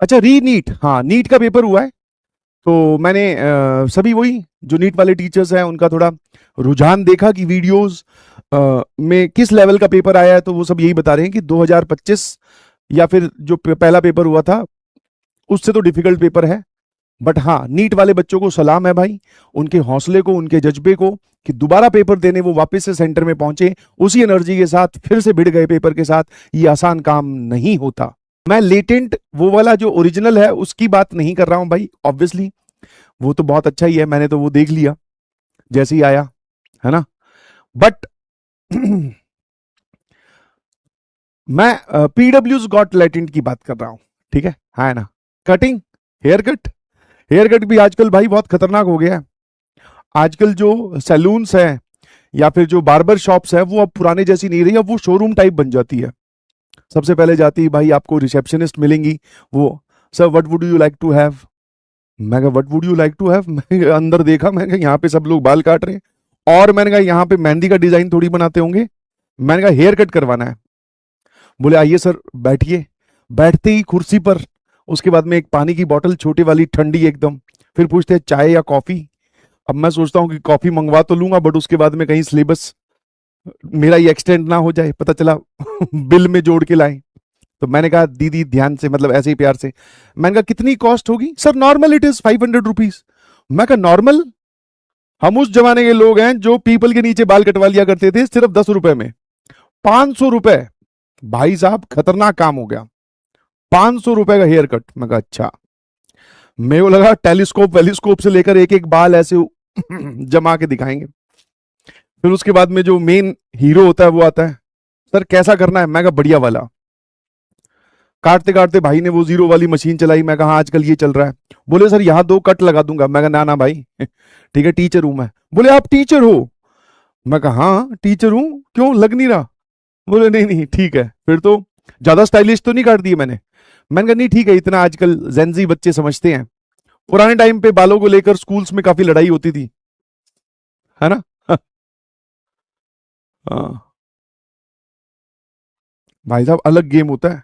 अच्छा, री नीट, हाँ नीट का पेपर हुआ है। तो मैंने सभी वही जो नीट वाले टीचर्स हैं उनका थोड़ा रुझान देखा कि वीडियोस में किस लेवल का पेपर आया है, तो वो सब यही बता रहे हैं कि 2025 या फिर जो पहला पेपर हुआ था उससे तो डिफिकल्ट पेपर है। बट हाँ, नीट वाले बच्चों को सलाम है भाई, उनके हौसले को, उनके जज्बे को, कि दोबारा पेपर देने वो वापस से सेंटर में पहुंचे उसी एनर्जी के साथ, फिर से भिड़ गए पेपर के साथ। ये आसान काम नहीं होता। मैं लेटेंट वो वाला जो ओरिजिनल है उसकी बात नहीं कर रहा हूं भाई, ऑब्वियसली वो तो बहुत अच्छा ही है, मैंने तो वो देख लिया जैसे ही आया, है ना। बट मैं पीडब्ल्यूज गॉट लेटेंट की बात कर रहा हूं, ठीक है ना। Cutting, hair cut, hair cut भी आजकल भाई बहुत खतरनाक हो गया है। आजकल जो सैलून्स हैं या फिर जो बार्बर शॉप्स हैं वो अब पुराने जैसी नहीं रही, अब वो शोरूम टाइप बन जाती है। सबसे पहले जाती है भाई, आपको रिसेप्शनिस्ट मिलेंगी, वो sir what would you like to have. मैं कहा what would you like to have, मैं अंदर देखा, मैं कहा यहाँ पे सब लोग बाल काट रहे हैं, और मैंने कहा यहाँ पे मेहंदी का डिजाइन थोड़ी बनाते होंगे। मैंने कहा हेयर कट करवाना है। बोले आइए सर बैठिए। बैठते ही कुर्सी पर उसके बाद में एक पानी की बोतल छोटी वाली ठंडी एकदम, फिर पूछते हैं चाय या कॉफी। अब मैं सोचता हूँ कि कॉफी मंगवा तो लूंगा, बट उसके बाद में कहीं सिलेबस मेरा ये एक्सटेंड ना हो जाए, पता चला बिल में जोड़ के लाए। तो मैंने कहा दीदी ध्यान से, मतलब ऐसे ही प्यार से, मैंने कहा कितनी कॉस्ट होगी। Sir normal it is 500 rupees. मैं कहा नॉर्मल, हम उस जमाने के लोग हैं जो पीपल के नीचे बाल कटवा लिया करते थे सिर्फ 10 रुपए में। 500 रुपए भाई साहब, खतरनाक काम हो गया। 500 रुपए का हेयर कट। मैं कहा अच्छा। मेरे को लगा टेलीस्कोप वेलीस्कोप से लेकर एक एक बाल ऐसे जमा के दिखाएंगे। फिर उसके बाद में जो मेन हीरो होता है वो आता है, सर कैसा करना है। मैं कहा बढ़िया वाला। काटते काटते भाई ने वो जीरो वाली मशीन चलाई। मैं कहा आजकल ये चल रहा है। बोले सर यहाँ 2 कट लगा दूंगा। मैं कहा ना ना भाई ठीक है, टीचर हूं मैं। बोले आप टीचर हो। मैं कहा हाँ टीचर हूं, क्यों लग नहीं रहा। बोले नहीं नहीं ठीक है, फिर तो ज्यादा स्टाइलिश तो नहीं काट दिए मैंने। मैंने कहा नहीं ठीक है, इतना आजकल जेंजी बच्चे समझते हैं। पुराने टाइम पे बालों को लेकर स्कूल्स में काफी लड़ाई होती थी, है ना। हाँ भाई साहब, अलग गेम होता है।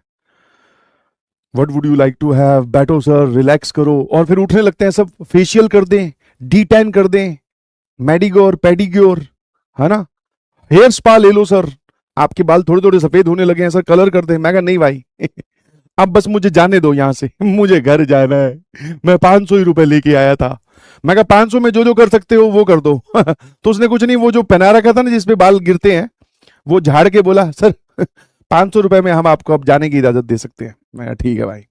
What would you like to have, बैठो सर, रिलैक्स करो, और फिर उठने लगते हैं सब, फेशियल कर दें, डी10 कर दें, मेडिक्योर पेडिक्योर, है ना। हेयर स्पा ले लो सर, आपके बाल थोड़े थोड़े सफेद होने लगे हैं सर, कलर कर दें। मैं कहा नहीं भाई अब बस मुझे जाने दो यहाँ से मुझे घर जाना है, मैं 500 ही रुपए लेके आया था। मैं कहा 500 में जो जो कर सकते हो वो कर दो तो उसने कुछ नहीं, वो जो पहना रखा था ना जिसपे बाल गिरते हैं, वो झाड़ के बोला सर 500 रुपए में हम आपको अब जाने की इजाजत दे सकते हैं। मैं कहा ठीक है भाई।